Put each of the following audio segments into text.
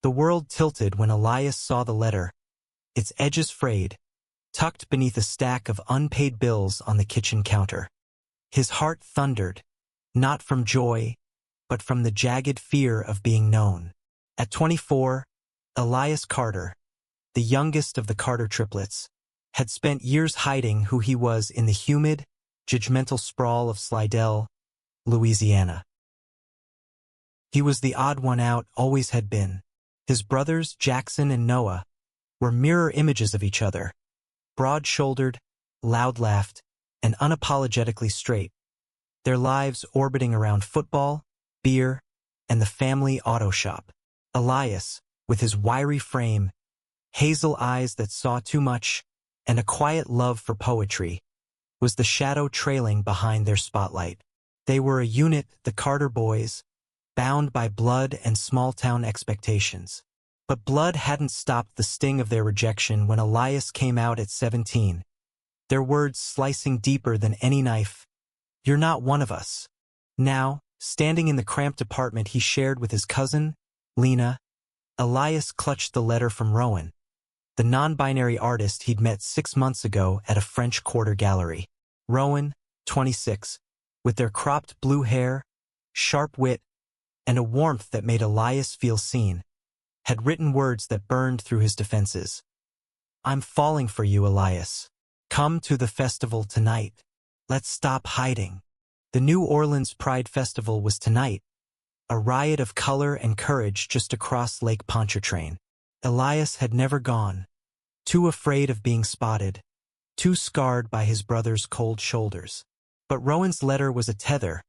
The world tilted when Elias saw the letter, its edges frayed, tucked beneath a stack of unpaid bills on the kitchen counter. His heart thundered, not from joy, but from the jagged fear of being known. At 24, Elias Carter, the youngest of the Carter triplets, had spent years hiding who he was in the humid, judgmental sprawl of Slidell, Louisiana. He was the odd one out, always had been. His brothers, Jackson and Noah, were mirror images of each other, broad-shouldered, loud-laughed, and unapologetically straight, their lives orbiting around football, beer, and the family auto shop. Elias, with his wiry frame, hazel eyes that saw too much, and a quiet love for poetry, was the shadow trailing behind their spotlight. They were a unit, the Carter boys, bound by blood and small-town expectations. But blood hadn't stopped the sting of their rejection when Elias came out at 17, their words slicing deeper than any knife. "You're not one of us." Now, standing in the cramped apartment he shared with his cousin, Lena, Elias clutched the letter from Rowan, the non-binary artist he'd met 6 months ago at a French Quarter gallery. Rowan, 26, with their cropped blue hair, sharp wit, and a warmth that made Elias feel seen, had written words that burned through his defenses. "I'm falling for you, Elias. Come to the festival tonight. Let's stop hiding." The New Orleans Pride Festival was tonight, a riot of color and courage just across Lake Pontchartrain. Elias had never gone, too afraid of being spotted, too scarred by his brother's cold shoulders. But Rowan's letter was a tether,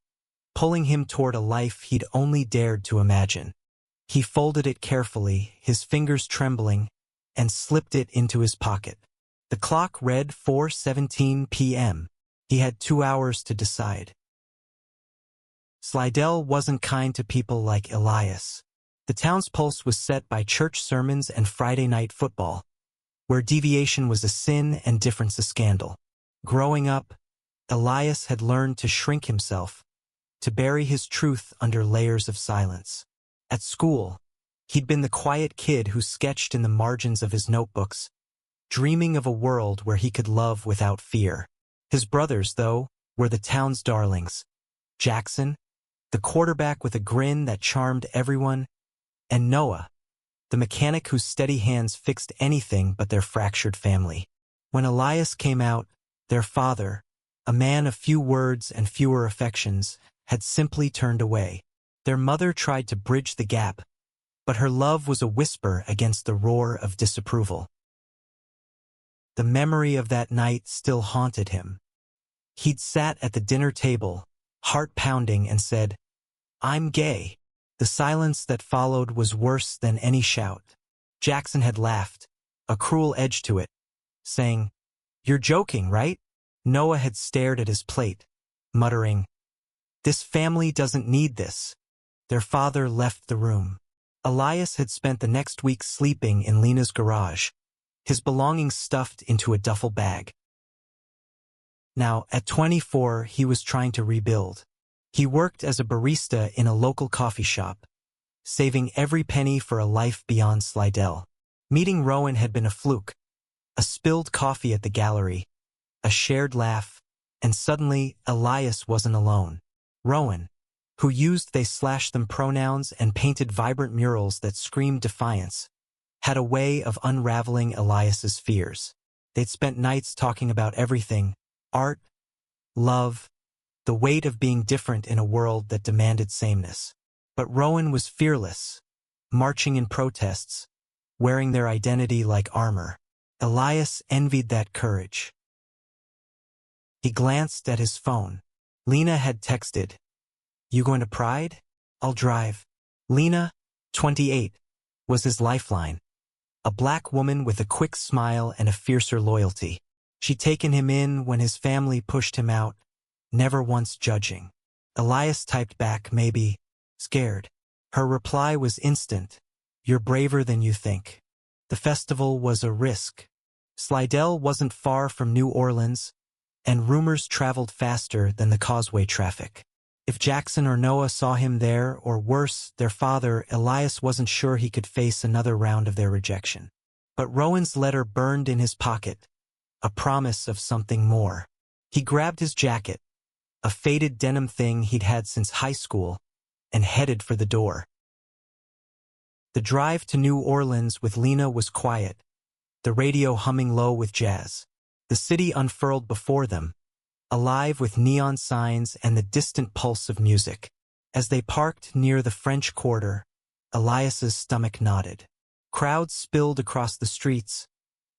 pulling him toward a life he'd only dared to imagine. He folded it carefully, his fingers trembling, and slipped it into his pocket. The clock read 4:17 p.m. He had 2 hours to decide. Slidell wasn't kind to people like Elias. The town's pulse was set by church sermons and Friday night football, where deviation was a sin and difference a scandal. Growing up, Elias had learned to shrink himself, to bury his truth under layers of silence. At school, he'd been the quiet kid who sketched in the margins of his notebooks, dreaming of a world where he could love without fear. His brothers, though, were the town's darlings. Jackson, the quarterback with a grin that charmed everyone, and Noah, the mechanic whose steady hands fixed anything but their fractured family. When Elias came out, their father, a man of few words and fewer affections, had simply turned away. Their mother tried to bridge the gap, but her love was a whisper against the roar of disapproval. The memory of that night still haunted him. He'd sat at the dinner table, heart pounding, and said, "I'm gay." The silence that followed was worse than any shout. Jackson had laughed, a cruel edge to it, saying, "You're joking, right?" Noah had stared at his plate, muttering, "This family doesn't need this." Their father left the room. Elias had spent the next week sleeping in Lena's garage, his belongings stuffed into a duffel bag. Now, at 24, he was trying to rebuild. He worked as a barista in a local coffee shop, saving every penny for a life beyond Slidell. Meeting Rowan had been a fluke, a spilled coffee at the gallery, a shared laugh, and suddenly Elias wasn't alone. Rowan, who used they/them pronouns and painted vibrant murals that screamed defiance, had a way of unraveling Elias's fears. They'd spent nights talking about everything: art, love, the weight of being different in a world that demanded sameness. But Rowan was fearless, marching in protests, wearing their identity like armor. Elias envied that courage. He glanced at his phone. Lena had texted, "You going to Pride? I'll drive." Lena, 28, was his lifeline, a black woman with a quick smile and a fiercer loyalty. She'd taken him in when his family pushed him out, never once judging. Elias typed back, "Maybe, scared." Her reply was instant, "You're braver than you think." The festival was a risk. Slidell wasn't far from New Orleans, and rumors traveled faster than the causeway traffic. If Jackson or Noah saw him there, or worse, their father, Elias wasn't sure he could face another round of their rejection. But Rowan's letter burned in his pocket, a promise of something more. He grabbed his jacket, a faded denim thing he'd had since high school, and headed for the door. The drive to New Orleans with Lena was quiet, the radio humming low with jazz. The city unfurled before them, alive with neon signs and the distant pulse of music. As they parked near the French Quarter, Elias's stomach knotted. Crowds spilled across the streets,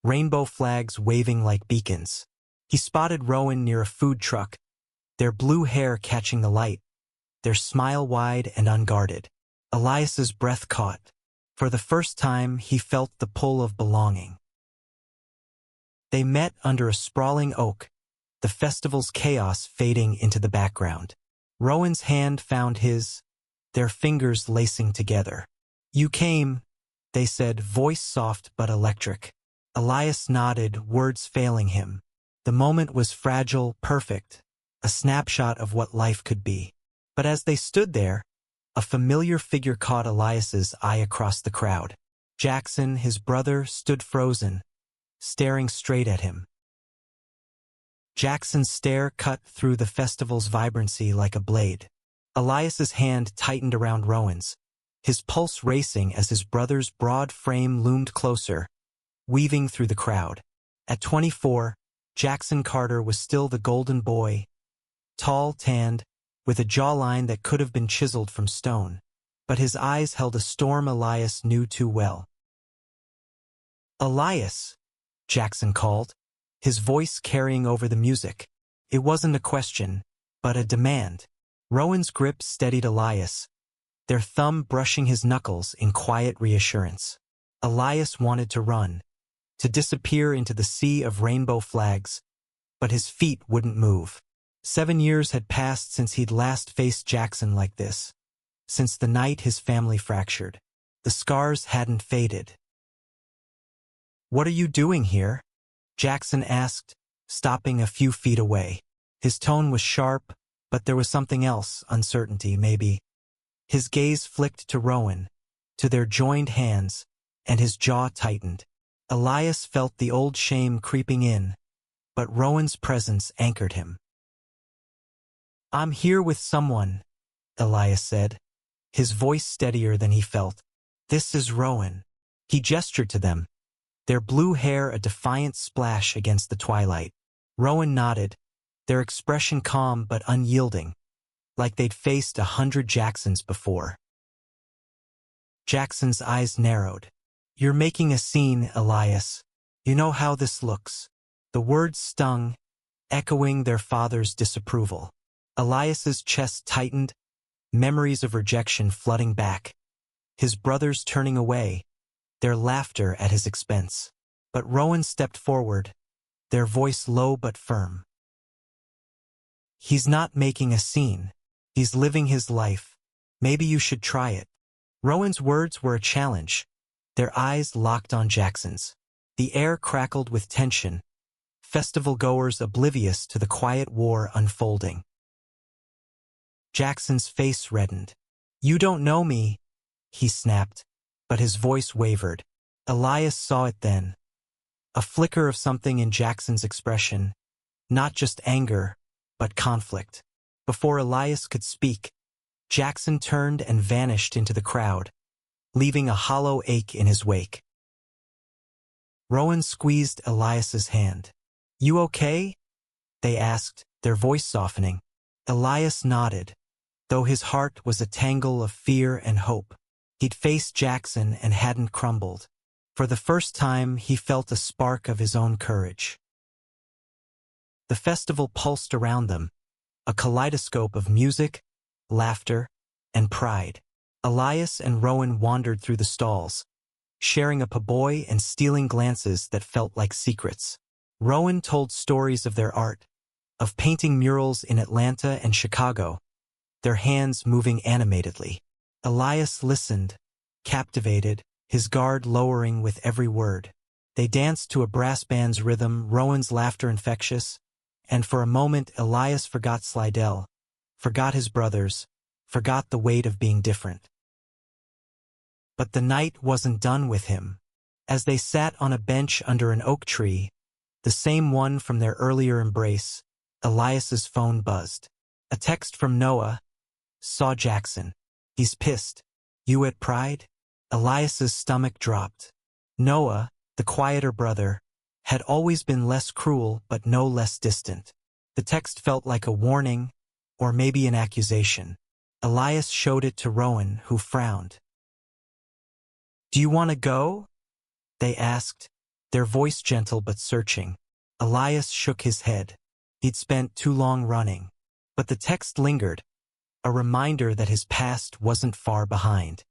rainbow flags waving like beacons. He spotted Rowan near a food truck, their blue hair catching the light, their smile wide and unguarded. Elias's breath caught. For the first time, he felt the pull of belonging. They met under a sprawling oak, the festival's chaos fading into the background. Rowan's hand found his, their fingers lacing together. "You came," they said, voice soft but electric. Elias nodded, words failing him. The moment was fragile, perfect, a snapshot of what life could be. But as they stood there, a familiar figure caught Elias's eye across the crowd. Jackson, his brother, stood frozen, staring straight at him. Jackson's stare cut through the festival's vibrancy like a blade. Elias's hand tightened around Rowan's, his pulse racing as his brother's broad frame loomed closer, weaving through the crowd. At 24, Jackson Carter was still the golden boy, tall, tanned, with a jawline that could have been chiseled from stone. But his eyes held a storm Elias knew too well. "Elias," Jackson called, his voice carrying over the music. It wasn't a question, but a demand. Rowan's grip steadied Elias, their thumb brushing his knuckles in quiet reassurance. Elias wanted to run, to disappear into the sea of rainbow flags, but his feet wouldn't move. 7 years had passed since he'd last faced Jackson like this, since the night his family fractured. The scars hadn't faded. "What are you doing here?" Jackson asked, stopping a few feet away. His tone was sharp, but there was something else, uncertainty, maybe. His gaze flicked to Rowan, to their joined hands, and his jaw tightened. Elias felt the old shame creeping in, but Rowan's presence anchored him. "I'm here with someone," Elias said, his voice steadier than he felt. "This is Rowan." He gestured to them, their blue hair a defiant splash against the twilight. Rowan nodded, their expression calm but unyielding, like they'd faced 100 Jacksons before. Jackson's eyes narrowed. "You're making a scene, Elias. You know how this looks." The words stung, echoing their father's disapproval. Elias's chest tightened, memories of rejection flooding back. His brothers turning away, their laughter at his expense. But Rowan stepped forward, their voice low but firm. "He's not making a scene. He's living his life. Maybe you should try it." Rowan's words were a challenge, their eyes locked on Jackson's. The air crackled with tension, festival goers oblivious to the quiet war unfolding. Jackson's face reddened. "You don't know me," he snapped, but his voice wavered. Elias saw it then. A flicker of something in Jackson's expression, not just anger, but conflict. Before Elias could speak, Jackson turned and vanished into the crowd, leaving a hollow ache in his wake. Rowan squeezed Elias's hand. "You okay?" they asked, their voice softening. Elias nodded, though his heart was a tangle of fear and hope. He'd faced Jackson and hadn't crumbled. For the first time, he felt a spark of his own courage. The festival pulsed around them, a kaleidoscope of music, laughter, and pride. Elias and Rowan wandered through the stalls, sharing a po' and stealing glances that felt like secrets. Rowan told stories of their art, of painting murals in Atlanta and Chicago, their hands moving animatedly. Elias listened, captivated, his guard lowering with every word. They danced to a brass band's rhythm, Rowan's laughter infectious, and for a moment Elias forgot Slidell, forgot his brothers, forgot the weight of being different. But the night wasn't done with him. As they sat on a bench under an oak tree, the same one from their earlier embrace, Elias's phone buzzed. A text from Noah. Saw Jackson. He's pissed. You at Pride? Elias's stomach dropped. Noah, the quieter brother, had always been less cruel but no less distant. The text felt like a warning, or maybe an accusation. Elias showed it to Rowan, who frowned. Do you want to go? They asked, their voice gentle but searching. Elias shook his head. He'd spent too long running. But the text lingered, a reminder that his past wasn't far behind.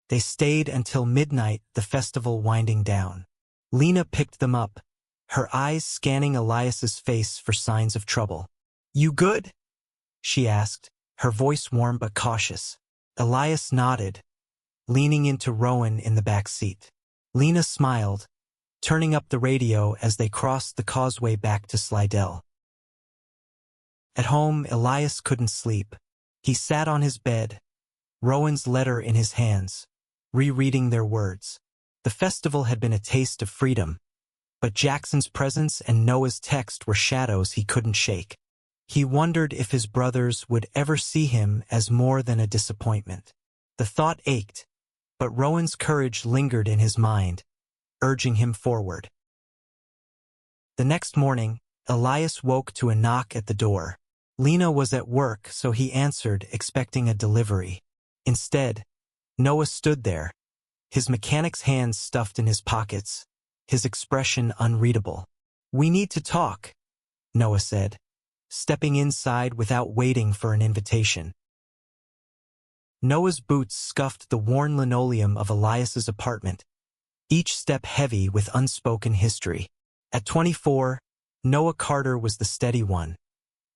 They stayed until midnight, the festival winding down. Lena picked them up, her eyes scanning Elias's face for signs of trouble. You good? She asked, her voice warm but cautious. Elias nodded, leaning into Rowan in the back seat. Lena smiled, turning up the radio as they crossed the causeway back to Slidell. At home, Elias couldn't sleep. He sat on his bed, Rowan's letter in his hands, rereading their words. The festival had been a taste of freedom, but Jackson's presence and Noah's text were shadows he couldn't shake. He wondered if his brothers would ever see him as more than a disappointment. The thought ached, but Rowan's courage lingered in his mind, urging him forward. The next morning, Elias woke to a knock at the door. Lena was at work, so he answered, expecting a delivery. Instead, Noah stood there, his mechanic's hands stuffed in his pockets, his expression unreadable. We need to talk, Noah said, stepping inside without waiting for an invitation. Noah's boots scuffed the worn linoleum of Elias's apartment, each step heavy with unspoken history. At 24, Noah Carter was the steady one,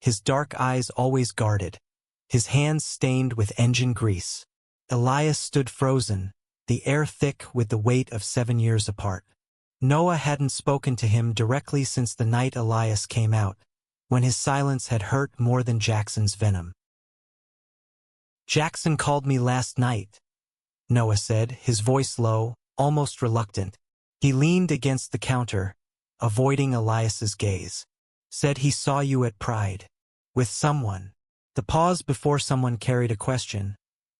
his dark eyes always guarded, his hands stained with engine grease. Elias stood frozen, the air thick with the weight of 7 years apart. Noah hadn't spoken to him directly since the night Elias came out, when his silence had hurt more than Jackson's venom. Jackson called me last night, Noah said, his voice low, almost reluctant. He leaned against the counter, avoiding Elias's gaze. Said he saw you at Pride. With someone. The pause before someone carried a question,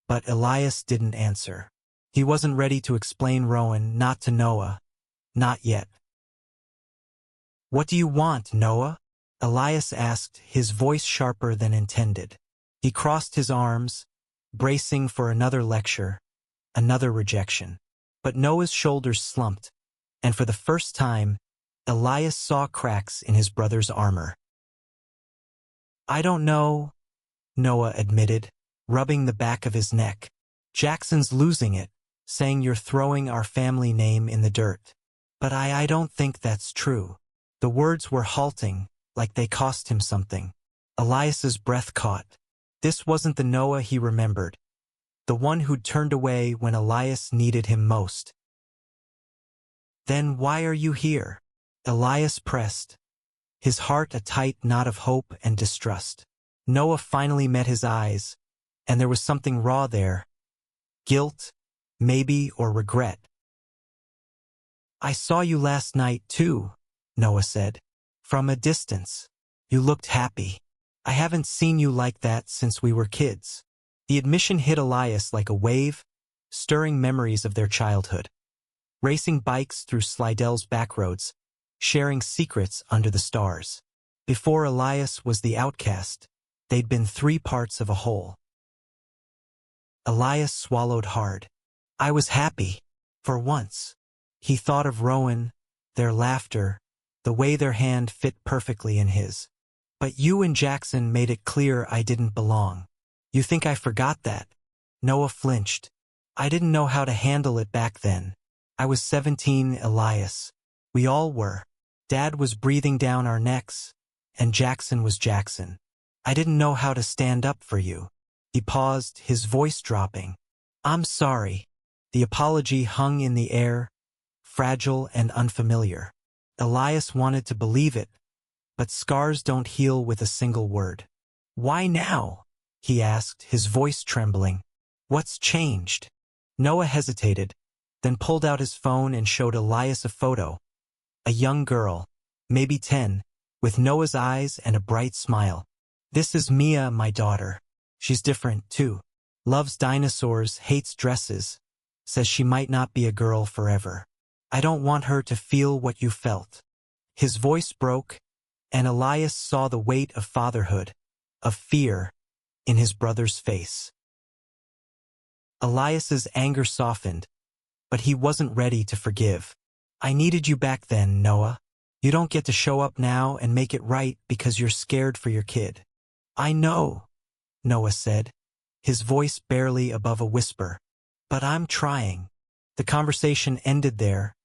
but Elias didn't answer. He wasn't ready to explain Rowan, not to Noah. Not yet. What do you want, Noah? Elias asked, his voice sharper than intended. He crossed his arms, bracing for another lecture, another rejection. But Noah's shoulders slumped, and for the first time, Elias saw cracks in his brother's armor. I don't know, Noah admitted, rubbing the back of his neck. Jackson's losing it, saying you're throwing our family name in the dirt. But I don't think that's true. The words were halting, like they cost him something. Elias's breath caught. This wasn't the Noah he remembered, the one who'd turned away when Elias needed him most. Then why are you here? Elias pressed, his heart a tight knot of hope and distrust. Noah finally met his eyes, and there was something raw there. Guilt, maybe, or regret. I saw you last night, too, Noah said. From a distance. You looked happy. I haven't seen you like that since we were kids. The admission hit Elias like a wave, stirring memories of their childhood. Racing bikes through Slidell's backroads, sharing secrets under the stars. Before Elias was the outcast, they'd been 3 parts of a whole. Elias swallowed hard. I was happy, for once. He thought of Rowan, their laughter, the way their hand fit perfectly in his. But you and Jackson made it clear I didn't belong. You think I forgot that? Noah flinched. I didn't know how to handle it back then. I was 17, Elias. We all were. Dad was breathing down our necks, and Jackson was Jackson. I didn't know how to stand up for you. He paused, his voice dropping. I'm sorry. The apology hung in the air, fragile and unfamiliar. Elias wanted to believe it, but scars don't heal with a single word. "Why now?" he asked, his voice trembling. "What's changed?" Noah hesitated, then pulled out his phone and showed Elias a photo. A young girl, maybe 10, with Noah's eyes and a bright smile. "This is Mia, my daughter. She's different, too. Loves dinosaurs, hates dresses. Says she might not be a girl forever. I don't want her to feel what you felt." His voice broke, and Elias saw the weight of fatherhood, of fear, in his brother's face. Elias's anger softened, but he wasn't ready to forgive. "I needed you back then, Noah. You don't get to show up now and make it right because you're scared for your kid." "I know," Noah said, his voice barely above a whisper. "But I'm trying." The conversation ended there,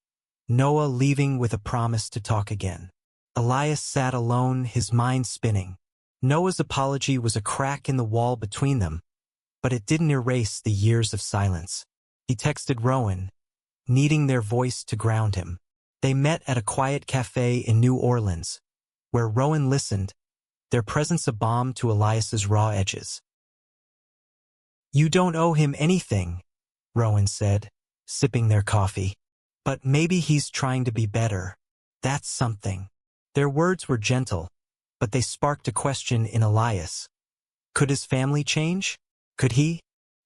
Noah leaving with a promise to talk again. Elias sat alone, his mind spinning. Noah's apology was a crack in the wall between them, but it didn't erase the years of silence. He texted Rowan, needing their voice to ground him. They met at a quiet cafe in New Orleans, where Rowan listened, their presence a balm to Elias's raw edges. "You don't owe him anything," Rowan said, sipping their coffee. "But maybe he's trying to be better. That's something." Their words were gentle, but they sparked a question in Elias. Could his family change? Could he?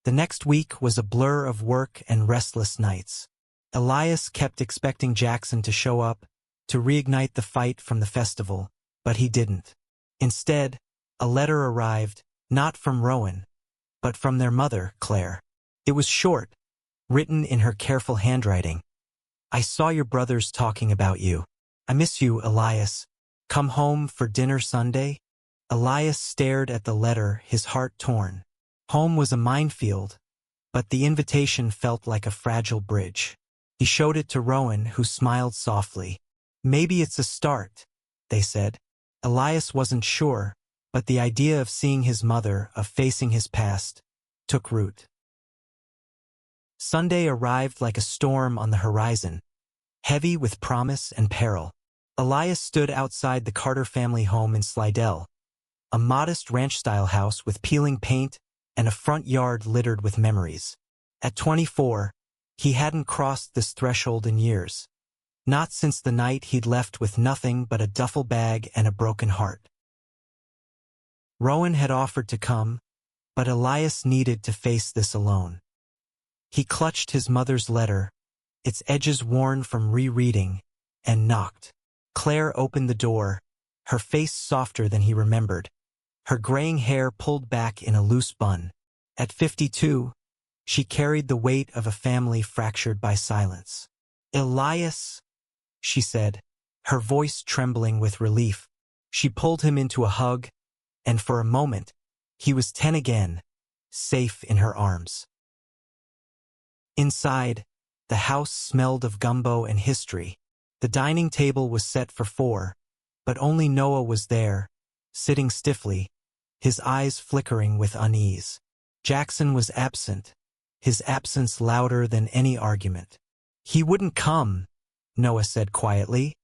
The next week was a blur of work and restless nights. Elias kept expecting Jackson to show up, to reignite the fight from the festival, but he didn't. Instead, a letter arrived, not from Rowan, but from their mother, Claire. It was short, written in her careful handwriting. "I saw your brothers talking about you. I miss you, Elias. Come home for dinner Sunday?" Elias stared at the letter, his heart torn. Home was a minefield, but the invitation felt like a fragile bridge. He showed it to Rowan, who smiled softly. "Maybe it's a start," they said. Elias wasn't sure, but the idea of seeing his mother, of facing his past, took root. Sunday arrived like a storm on the horizon, heavy with promise and peril. Elias stood outside the Carter family home in Slidell, a modest ranch-style house with peeling paint and a front yard littered with memories. At 24, he hadn't crossed this threshold in years. Not since the night he'd left with nothing but a duffel bag and a broken heart. Rowan had offered to come, but Elias needed to face this alone. He clutched his mother's letter, its edges worn from rereading, and knocked. Claire opened the door, her face softer than he remembered, her graying hair pulled back in a loose bun. At 52, she carried the weight of a family fractured by silence. "Elias," she said, her voice trembling with relief. She pulled him into a hug, and for a moment, he was 10 again, safe in her arms. Inside, the house smelled of gumbo and history. The dining table was set for 4, but only Noah was there, sitting stiffly, his eyes flickering with unease. Jackson was absent, his absence louder than any argument. "He wouldn't come," Noah said quietly,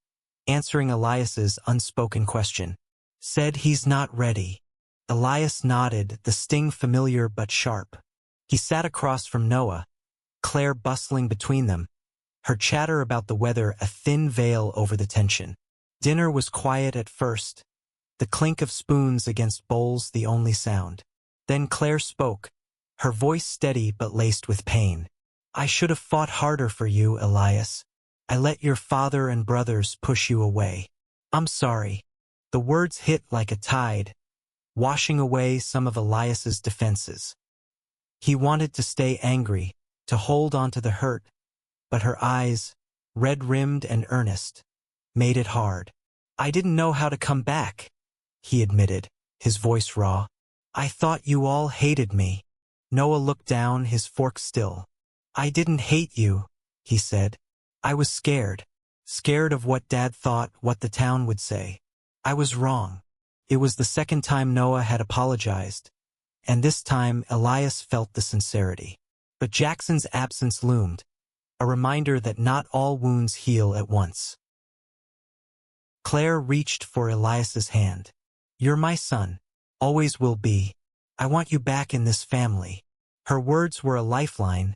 answering Elias's unspoken question. "Said he's not ready." Elias nodded, the sting familiar but sharp. He sat across from Noah, Claire bustling between them, her chatter about the weather a thin veil over the tension. Dinner was quiet at first, the clink of spoons against bowls the only sound. Then Claire spoke, her voice steady but laced with pain. "I should have fought harder for you, Elias. I let your father and brothers push you away. I'm sorry." The words hit like a tide, washing away some of Elias's defenses. He wanted to stay angry, to hold on to the hurt, but her eyes, red-rimmed and earnest, made it hard. "I didn't know how to come back," he admitted, his voice raw. "I thought you all hated me." Noah looked down, his fork still. "I didn't hate you," he said. "I was scared. Scared of what Dad thought, what the town would say. I was wrong." It was the second time Noah had apologized, and this time Elias felt the sincerity. But Jackson's absence loomed, a reminder that not all wounds heal at once. Claire reached for Elias's hand. "You're my son. Always will be. I want you back in this family." Her words were a lifeline,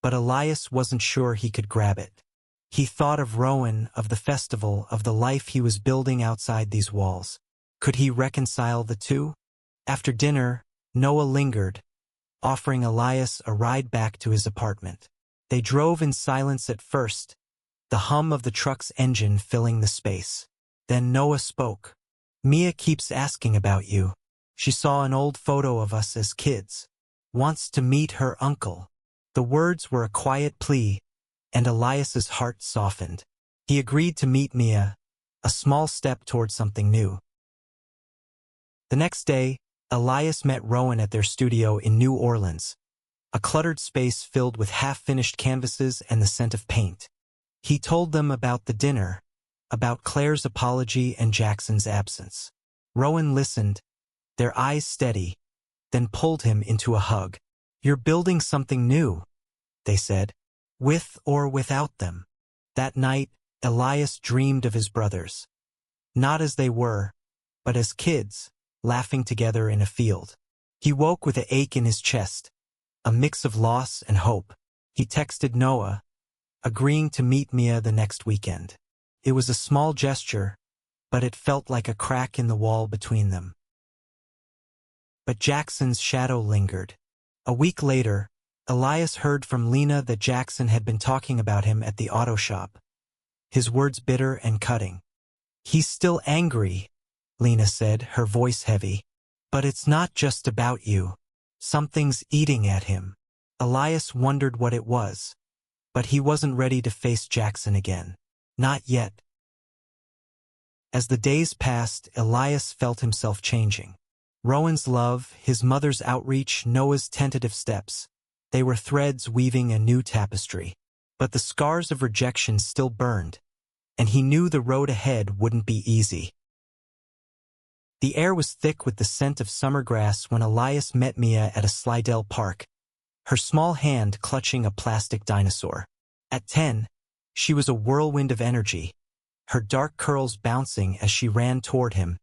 but Elias wasn't sure he could grab it. He thought of Rowan, of the festival, of the life he was building outside these walls. Could he reconcile the two? After dinner, Noah lingered, offering Elias a ride back to his apartment. They drove in silence at first, the hum of the truck's engine filling the space. Then Noah spoke. "Mia keeps asking about you. She saw an old photo of us as kids. Wants to meet her uncle." The words were a quiet plea, and Elias's heart softened. He agreed to meet Mia, a small step toward something new. The next day, Elias met Rowan at their studio in New Orleans, a cluttered space filled with half-finished canvases and the scent of paint. He told them about the dinner, about Claire's apology and Jackson's absence. Rowan listened, their eyes steady, then pulled him into a hug. "You're building something new," they said, "with or without them." That night, Elias dreamed of his brothers. Not as they were, but as kids, laughing together in a field. He woke with an ache in his chest, a mix of loss and hope. He texted Noah, agreeing to meet Mia the next weekend. It was a small gesture, but it felt like a crack in the wall between them. But Jackson's shadow lingered. A week later, Elias heard from Lena that Jackson had been talking about him at the auto shop, his words bitter and cutting. "He's still angry," Lena said, her voice heavy. "But it's not just about you. Something's eating at him." Elias wondered what it was, but he wasn't ready to face Jackson again. Not yet. As the days passed, Elias felt himself changing. Rowan's love, his mother's outreach, Noah's tentative steps. They were threads weaving a new tapestry. But the scars of rejection still burned, and he knew the road ahead wouldn't be easy. The air was thick with the scent of summer grass when Elias met Mia at a Slidell park, her small hand clutching a plastic dinosaur. At 10, she was a whirlwind of energy, her dark curls bouncing as she ran toward him,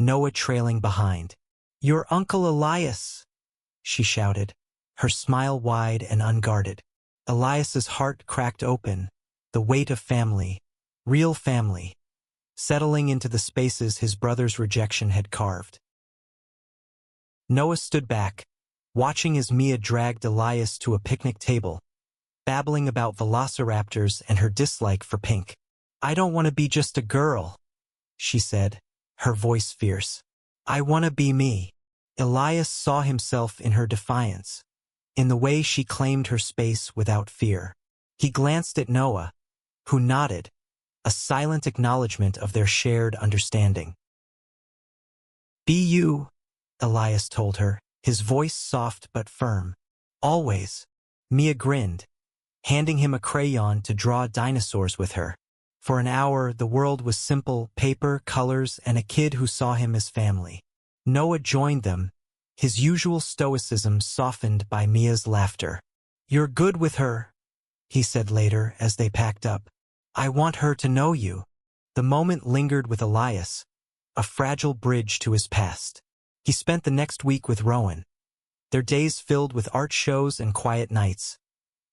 Noah trailing behind. "Your Uncle Elias," she shouted, her smile wide and unguarded. Elias's heart cracked open, the weight of family, real family, settling into the spaces his brother's rejection had carved. Noah stood back, watching as Mia dragged Elias to a picnic table, babbling about velociraptors and her dislike for pink. "I don't want to be just a girl," she said, her voice fierce. "I want to be me." Elias saw himself in her defiance, in the way she claimed her space without fear. He glanced at Noah, who nodded, a silent acknowledgement of their shared understanding. "Be you," Elias told her, his voice soft but firm. "Always." Mia grinned, handing him a crayon to draw dinosaurs with her. For an hour, the world was simple, paper, colors, and a kid who saw him as family. Noah joined them, his usual stoicism softened by Mia's laughter. "You're good with her," he said later as they packed up. "I want her to know you." The moment lingered with Elias, a fragile bridge to his past. He spent the next week with Rowan, their days filled with art shows and quiet nights,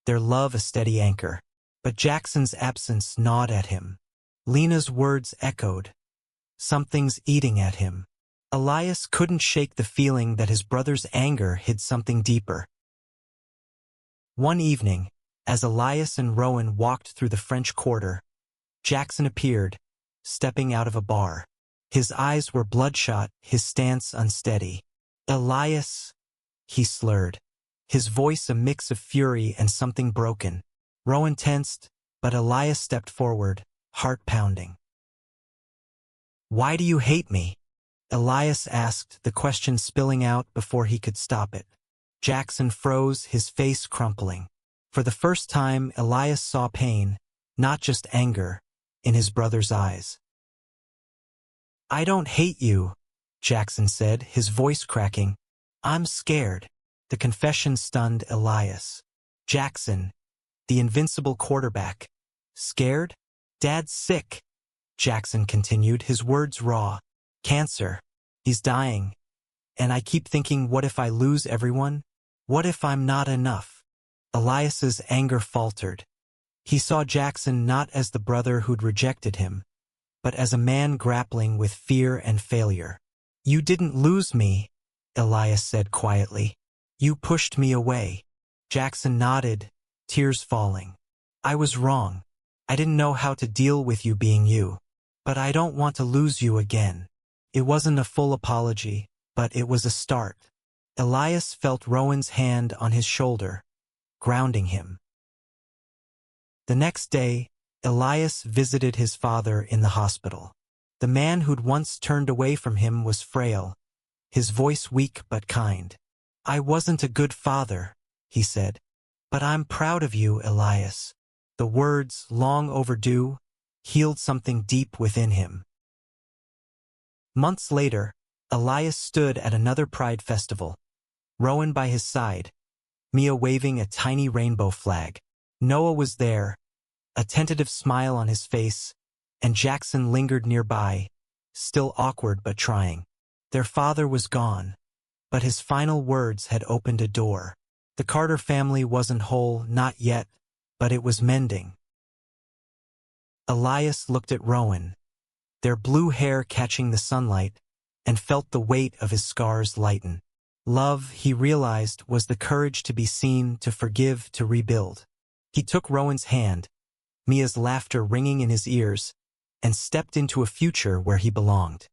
their love a steady anchor. But Jackson's absence gnawed at him. Lena's words echoed. Something's eating at him. Elias couldn't shake the feeling that his brother's anger hid something deeper. One evening, as Elias and Rowan walked through the French Quarter, Jackson appeared, stepping out of a bar. His eyes were bloodshot, his stance unsteady. "Elias," he slurred, his voice a mix of fury and something broken. Rowan tensed, but Elias stepped forward, heart pounding. "Why do you hate me?" Elias asked, the question spilling out before he could stop it. Jackson froze, his face crumpling. For the first time, Elias saw pain, not just anger, in his brother's eyes. "I don't hate you," Jackson said, his voice cracking. "I'm scared." The confession stunned Elias. Jackson, the invincible quarterback. "Scared? Dad's sick," Jackson continued, his words raw. "Cancer. He's dying. And I keep thinking, what if I lose everyone? What if I'm not enough? Elias's anger faltered. He saw Jackson not as the brother who'd rejected him, but as a man grappling with fear and failure. You didn't lose me, Elias said quietly. You pushed me away. Jackson nodded, tears falling. I was wrong. I didn't know how to deal with you being you. But I don't want to lose you again. It wasn't a full apology, but it was a start. Elias felt Rowan's hand on his shoulder, grounding him. The next day, Elias visited his father in the hospital. The man who'd once turned away from him was frail, his voice weak but kind. I wasn't a good father, he said. But I'm proud of you, Elias. The words, long overdue, healed something deep within him. Months later, Elias stood at another Pride festival, Rowan by his side, Mia waving a tiny rainbow flag. Noah was there, a tentative smile on his face, and Jackson lingered nearby, still awkward but trying. Their father was gone, but his final words had opened a door. The Carter family wasn't whole, not yet, but it was mending. Elias looked at Rowan, their blue hair catching the sunlight, and felt the weight of his scars lighten. Love, he realized, was the courage to be seen, to forgive, to rebuild. He took Rowan's hand, Mia's laughter ringing in his ears, and stepped into a future where he belonged.